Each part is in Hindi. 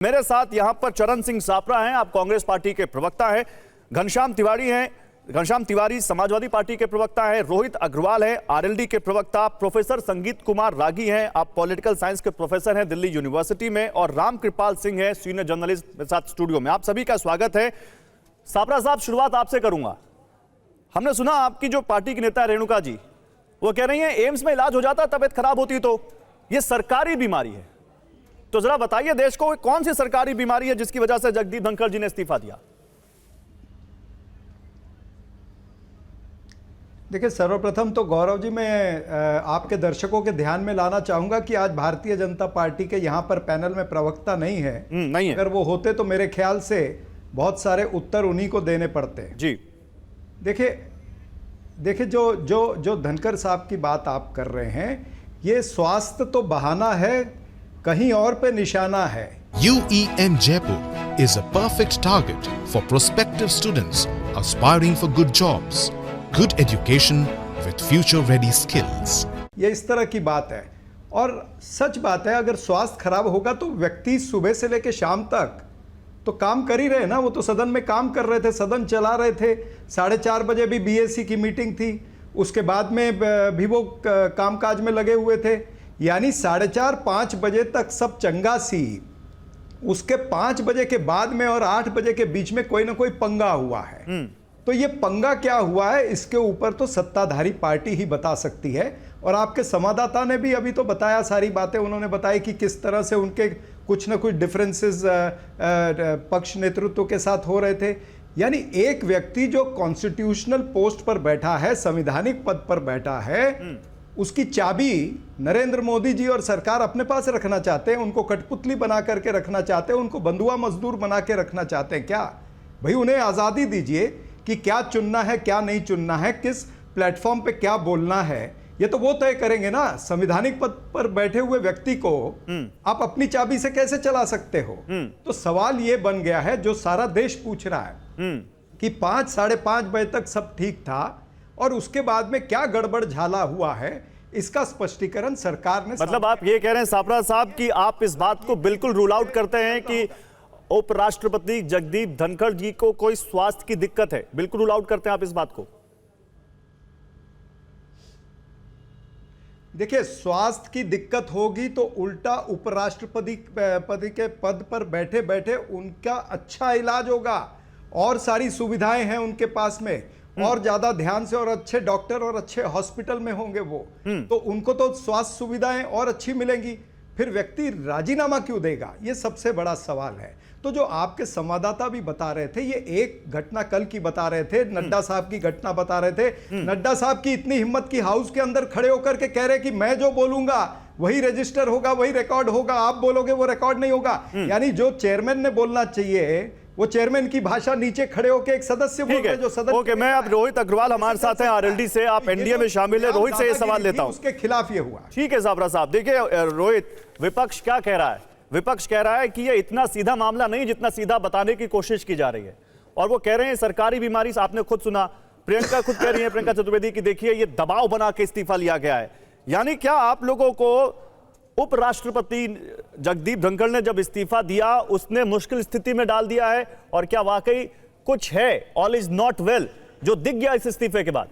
मेरे साथ यहां पर चरण सिंह सापरा हैं, आप कांग्रेस पार्टी के प्रवक्ता हैं। घनश्याम तिवारी हैं, घनश्याम तिवारी समाजवादी पार्टी के प्रवक्ता हैं। रोहित अग्रवाल हैं, आरएलडी के प्रवक्ता। प्रोफेसर संगीत कुमार रागी हैं, आप पॉलिटिकल साइंस के प्रोफेसर हैं दिल्ली यूनिवर्सिटी में। और राम कृपाल सिंह हैं, सीनियर जर्नलिस्ट मेरे साथ स्टूडियो में। आप सभी का स्वागत है। सापरा साहब, शुरुआत आपसे करूंगा। हमने सुना आपकी जो पार्टी की नेता रेणुका जी, वो कह रही हैं एम्स में इलाज हो जाता, तबीयत खराब होती तो ये सरकारी बीमारी है। तो जरा बताइए देश को, कौन सी सरकारी बीमारी है जिसकी वजह से जगदीप धनखड़ जी ने इस्तीफा दिया? देखिए, सर्वप्रथम तो गौरव जी, मैं आपके दर्शकों के ध्यान में लाना चाहूंगा कि आज भारतीय जनता पार्टी के यहां पर पैनल में प्रवक्ता नहीं है। नहीं है। अगर वो होते तो मेरे ख्याल से बहुत सारे उत्तर उन्हीं को देने पड़ते जी। देखिए जो धनखड़ साहब की बात आप कर रहे हैं, ये स्वास्थ्य तो बहाना है, कहीं और पे निशाना है। UEM Jaipur is a perfect target for prospective students aspiring for good jobs, good education with future-ready skills. ये इस तरह की बात है और सच बात है। अगर स्वास्थ्य खराब होगा तो व्यक्ति सुबह से लेकर शाम तक तो काम कर ही रहे ना। वो तो सदन में काम कर रहे थे, सदन चला रहे थे। 4:30 बजे भी BSc की मीटिंग थी, उसके बाद में भी वो कामकाज में लगे हुए थे। यानी 4:30-5 बजे तक सब चंगा सी। उसके 5 बजे के बाद में और 8 बजे के बीच में कोई ना कोई पंगा हुआ है। तो ये पंगा क्या हुआ है, इसके ऊपर तो सत्ताधारी पार्टी ही बता सकती है। और आपके संवाददाता ने भी अभी तो बताया, सारी बातें उन्होंने बताई कि किस तरह से उनके कुछ ना कुछ डिफरेंसेस पक्ष नेतृत्व के साथ हो रहे थे। यानी एक व्यक्ति जो कॉन्स्टिट्यूशनल पोस्ट पर बैठा है, संवैधानिक पद पर बैठा है, उसकी चाबी नरेंद्र मोदी जी और सरकार अपने पास रखना चाहते हैं। उनको कठपुतली बना करके रखना चाहते हैं, उनको बंधुआ मजदूर बना के रखना चाहते हैं। क्या भाई, उन्हें आज़ादी दीजिए कि क्या चुनना है, क्या नहीं चुनना है, किस प्लेटफॉर्म पे क्या बोलना है, ये तो वो तय करेंगे ना। संवैधानिक पद पर बैठे हुए व्यक्ति को आप अपनी चाबी से कैसे चला सकते हो? तो सवाल ये बन गया है, जो सारा देश पूछ रहा है कि 5-5:30 बजे तक सब ठीक था और उसके बाद में क्या गड़बड़ झाला हुआ है, इसका स्पष्टीकरण सरकार ने। मतलब आप ये कह रहे हैं सापरा साहब कि आप इस बात को बिल्कुल रूल आउट करते हैं कि उपराष्ट्रपति जगदीप धनखड़ जी को कोई स्वास्थ्य की दिक्कत है? बिल्कुल रूल आउट करते हैं आप इस बात को? देखिए, स्वास्थ्य की दिक्कत होगी तो उल्टा उपराष्ट्रपति के पद पर बैठे बैठे उनका अच्छा इलाज होगा और सारी सुविधाएं हैं उनके पास में, और ज्यादा ध्यान से और अच्छे डॉक्टर और अच्छे हॉस्पिटल में होंगे वो, तो उनको तो स्वास्थ्य सुविधाएं और अच्छी मिलेंगी। फिर व्यक्ति राजीनामा क्यों देगा, ये सबसे बड़ा सवाल है। तो जो आपके संवाददाता भी बता रहे थे, ये एक घटना कल की बता रहे थे, नड्डा साहब की घटना बता रहे थे। नड्डा साहब की इतनी हिम्मत की हाउस के अंदर खड़े होकर के कह रहे कि मैं जो बोलूंगा वही रजिस्टर होगा, वही रिकॉर्ड होगा, आप बोलोगे वो रिकॉर्ड नहीं होगा। यानी जो चेयरमैन ने बोलना चाहिए वो चेयरमैन की भाषा नीचे खड़े होकर एक सदस्य बोल रहे, जो सदन। ओके, मैं अब रोहित अग्रवाल हमारे साथ हैं, आरएलडी से, आप एनडीए में शामिल है। रोहित से ये सवाल लेता हूं, उसके खिलाफ ये हुआ। ठीक है सापरा साहब। देखिए रोहित, विपक्ष क्या कह रहा है? विपक्ष कह रहा है कि ये इतना सीधा मामला नहीं जितना सीधा बताने की कोशिश की जा रही है, और वो कह रहे हैं सरकारी बीमारी। आपने खुद सुना, प्रियंका खुद कह रही है, प्रियंका चतुर्वेदी, की देखिए ये दबाव बना के इस्तीफा लिया गया है। यानी क्या आप लोगों को उपराष्ट्रपति जगदीप धनखड़ ने जब इस्तीफा दिया, उसने मुश्किल स्थिति में डाल दिया है? और क्या वाकई कुछ है, ऑल इज नॉट वेल, जो दिख गया इस इस्तीफे के बाद?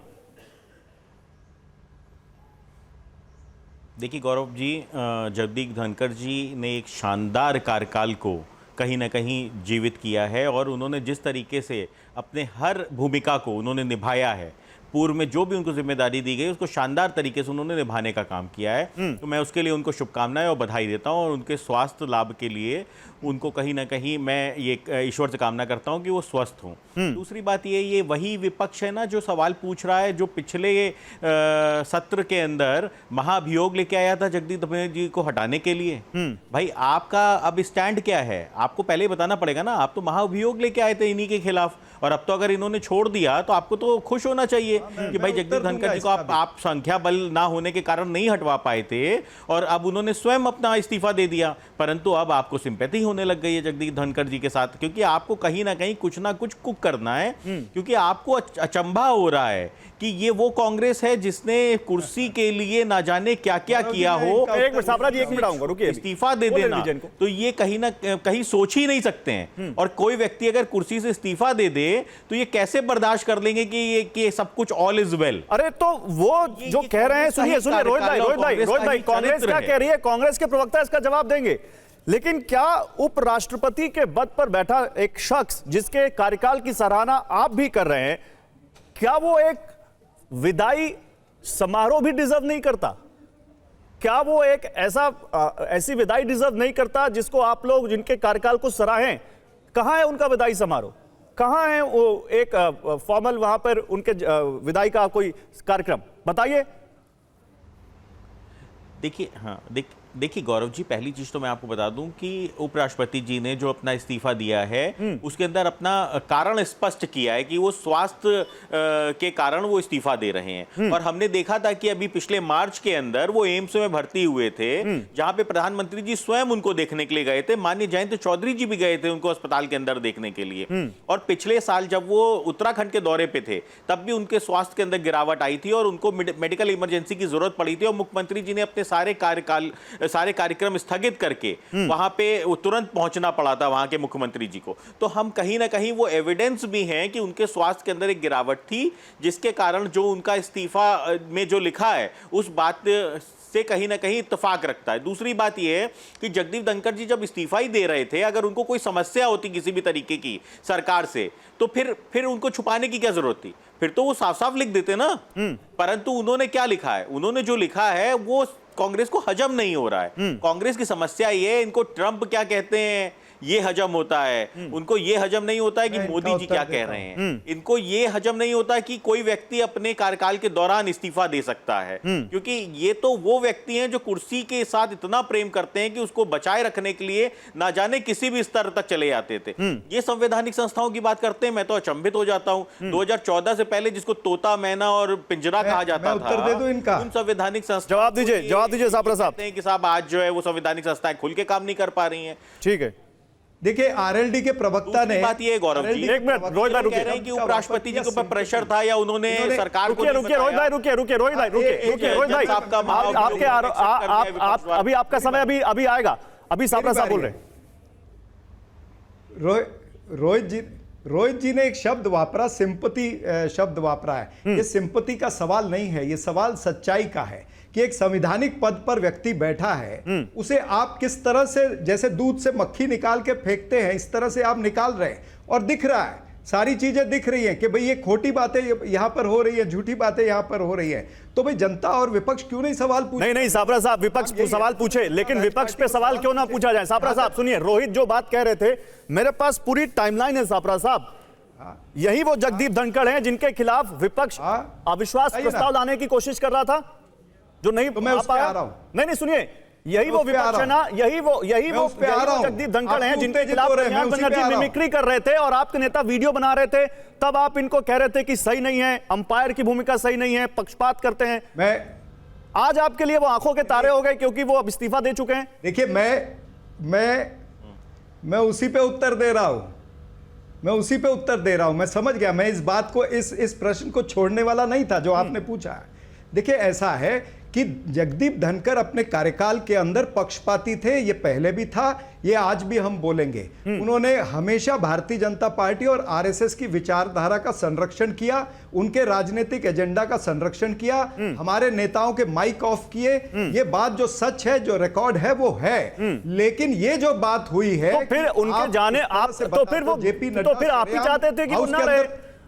देखिए गौरव जी, जगदीप धनखड़ जी ने एक शानदार कार्यकाल को कहीं ना कहीं जीवित किया है, और उन्होंने जिस तरीके से अपने हर भूमिका को उन्होंने निभाया है, पूर्व में जो भी उनको जिम्मेदारी दी गई उसको शानदार तरीके से उन्होंने निभाने का काम किया है। तो मैं उसके लिए उनको शुभकामनाएं और बधाई देता हूं, और उनके स्वास्थ्य लाभ के लिए उनको कहीं ना कहीं मैं ये ईश्वर से कामना करता हूं कि वो स्वस्थ हों। दूसरी बात ये वही विपक्ष है ना जो सवाल पूछ रहा है, जो पिछले सत्र के अंदर महाभियोग लेके आया था जगदीप धनखड़ जी को हटाने के लिए। भाई आपका अब स्टैंड क्या है, आपको पहले ही बताना पड़ेगा ना। आप तो महाभियोग लेके आए थे इन्हीं के खिलाफ, और अब तो अगर इन्होंने छोड़ दिया तो आपको तो खुश होना चाहिए। कि भाई मैं जगदीप उत्तर धनखड़ जी को दूंगा आप संख्या बल ना होने के कारण नहीं हटवा पाए थे और अब उन्होंने स्वयं अपना इस्तीफा दे दिया, परंतु अब आपको सिंपैथी होने लग गई है जगदीप धनखड़ जी के साथ, क्योंकि आपको कहीं ना कहीं कुछ ना कुछ कुक करना है, क्योंकि आपको अचंभा हो रहा है कि ये वो कांग्रेस है जिसने कुर्सी के लिए ना जाने क्या क्या किया हो। एक मिनट सापरा जी, एक मिनट आऊंगा, रुकिए। इस्तीफा दे बोले देना लीजिए इनको। तो ये कहीं ना कहीं सोच ही नहीं सकते हैं, और कोई व्यक्ति अगर कुर्सी से इस्तीफा दे दे तो ये कैसे बर्दाश्त कर लेंगे कि ये सब कुछ ऑल इज वेल। अरे तो वो जो कह रहे हैं, सुनिए सुनिए रोहित भाई, कांग्रेस क्या कह रही है, कांग्रेस के प्रवक्ता इसका जवाब देंगे, लेकिन क्या उपराष्ट्रपति के पद पर बैठा एक शख्स जिसके कार्यकाल की सराहना आप भी कर रहे हैं, क्या वो एक विदाई समारोह भी डिजर्व नहीं करता? क्या वो एक ऐसी विदाई डिजर्व नहीं करता जिसको आप लोग जिनके कार्यकाल को सराहें? कहां है उनका विदाई समारोह? कहां है वो एक फॉर्मल वहां पर उनके विदाई का कोई कार्यक्रम? बताइए। देखिए गौरव जी, पहली चीज तो मैं आपको बता दूं कि उपराष्ट्रपति जी ने जो अपना इस्तीफा दिया है उसके अंदर अपना कारण स्पष्ट किया है कि वो स्वास्थ्य के कारण वो इस्तीफा दे रहे हैं। और हमने देखा था कि अभी पिछले मार्च के अंदर वो एम्स में भर्ती हुए थे, जहां पे प्रधानमंत्री जी स्वयं उनको देखने के लिए गए थे, माननीय जयंत चौधरी जी भी गए थे उनको अस्पताल के अंदर देखने के लिए। और पिछले साल जब वो उत्तराखंड के दौरे पे थे तब भी उनके स्वास्थ्य के अंदर गिरावट आई थी और उनको मेडिकल इमरजेंसी की जरूरत पड़ी थी, और मुख्यमंत्री जी ने अपने सारे कार्यक्रम स्थगित करके वहां पे तुरंत पहुंचना पड़ा था वहां के मुख्यमंत्री जी को। तो हम कहीं ना कहीं वो एविडेंस भी हैं कि उनके स्वास्थ्य के अंदर एक गिरावट थी, जिसके कारण जो उनका इस्तीफा में जो लिखा है उस बात से कहीं ना कहीं इत्तेफाक रखता है। दूसरी बात यह है कि जगदीप धनखड़ जी जब इस्तीफा ही दे रहे थे, अगर उनको कोई समस्या होती किसी भी तरीके की सरकार से, तो फिर उनको छुपाने की क्या जरूरत थी? फिर तो वो साफ साफ लिख देते ना। परंतु उन्होंने क्या लिखा है? उन्होंने जो लिखा है वो कांग्रेस को हजम नहीं हो रहा है। कांग्रेस की समस्या ये है, इनको ट्रंप क्या कहते हैं ये हजम होता है, उनको ये हजम नहीं होता है कि मोदी जी क्या कह रहे हैं, इनको ये हजम नहीं होता है कि कोई व्यक्ति अपने कार्यकाल के दौरान इस्तीफा दे सकता है, क्योंकि ये तो वो व्यक्ति हैं जो कुर्सी के साथ इतना प्रेम करते हैं कि उसको बचाए रखने के लिए ना जाने किसी भी स्तर तक चले जाते थे। ये संवैधानिक संस्थाओं की बात करते हैं, मैं तो अचंभित हो जाता हूं। 2014 से पहले जिसको तोता मैना और पिंजरा कहा जाता था, उन संवैधानिक संस्थाओं जवाब दीजिए सापरा साहब। कि साहब आज जो है वो संवैधानिक संस्थाएं खुल के काम नहीं कर पा रही हैं। ठीक है, देखिए आरएलडी के प्रवक्ता ने बात ये गौरव जी, एक मिनट रोहित भाई रुकिए, कह रहे हैं कि उपराष्ट्रपति जी के ऊपर प्रेशर था या उन्होंने सरकार को रुकिए रोहित भाई आपके अभी आपका समय अभी आएगा, अभी सापरा साहब बोल रहे हैं। रोहित जी ने एक शब्द वापरा, सिंपैथी शब्द वापरा है। ये सिंपैथी का सवाल नहीं है, ये सवाल सच्चाई का है कि एक संवैधानिक पद पर व्यक्ति बैठा है, उसे आप किस तरह से, जैसे दूध से मक्खी निकाल के फेंकते हैं, इस तरह से आप निकाल रहे हैं और दिख रहा है, सारी चीजें दिख रही हैं कि भाई ये खोटी बातें यहां पर हो रही है, झूठी बातें यहां पर हो रही है। तो भाई जनता और विपक्ष क्यों नहीं सवाल पूछे? नहीं सापरा साहब, विपक्ष सवाल पूछे, लेकिन विपक्ष पे सवाल क्यों ना पूछा जाए? सापरा साहब सुनिए, रोहित जो बात कह रहे थे, मेरे पास पूरी टाइमलाइन है सापरा साहब। यही वो जगदीप धनखड़ हैं जिनके खिलाफ विपक्ष अविश्वास प्रस्ताव लाने की कोशिश कर रहा था, जो नहीं तो मैं उस पे आ रहा हूं। नहीं सुनिए, यही वो विपक्ष है ना, यही वो जगदीप धनखड़ हैं जिनके खिलाफ कल्याण बनर्जी मिमिक्री कर रहे थे और आपके नेता वीडियो बना रहे थे, तब आप इनको कह रहे थे कि सही नहीं है, अंपायर की भूमिका सही नहीं है, पक्षपात करते हैं। आज आपके लिए वो आंखों के तारे हो गए क्योंकि वो अब इस्तीफा दे चुके हैं। देखिए मैं उसी पे उत्तर दे रहा हूं, मैं समझ गया, मैं इस बात को इस प्रश्न को छोड़ने वाला नहीं था जो आपने पूछा है। देखिए ऐसा है कि जगदीप धनखड़ अपने कार्यकाल के अंदर पक्षपाती थे, ये पहले भी था, ये आज भी हम बोलेंगे। उन्होंने हमेशा भारतीय जनता पार्टी और आरएसएस की विचारधारा का संरक्षण किया, उनके राजनीतिक एजेंडा का संरक्षण किया, हमारे नेताओं के माइक ऑफ किए। ये बात जो सच है, जो रिकॉर्ड है वो है। लेकिन ये जो बात हुई है तो फिर उनके जाने आप तो फिर वो जेपी नड्डा, तो फिर आप ही चाहते थे कि वो ना रहे,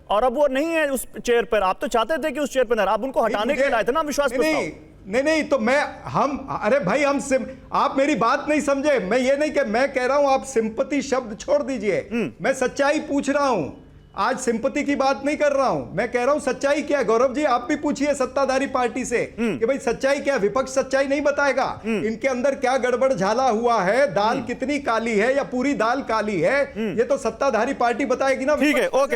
और अब वो नहीं है उस चेयर पर। आप तो चाहते थे कि उस चेयर पर ना, आप उनको हटाने के लिए लाए थे ना विश्वास प्रस्ताव। नहीं तो अरे भाई आप मेरी बात नहीं समझे। मैं ये नहीं कि मैं कह रहा हूं आप सिंपैथी शब्द छोड़ दीजिए, मैं सच्चाई पूछ रहा हूं। आज सिंपैथी की बात नहीं कर रहा हूं, मैं कह रहा हूं सच्चाई क्या है। गौरव जी आप भी पूछिए सत्ताधारी पार्टी से कि भाई सच्चाई क्या है। विपक्ष सच्चाई नहीं बताएगा, इनके अंदर क्या गड़बड़ झाला हुआ है, दाल कितनी काली है या पूरी दाल काली है, ये तो सत्ताधारी पार्टी बताएगी ना। ठीक है, ओके।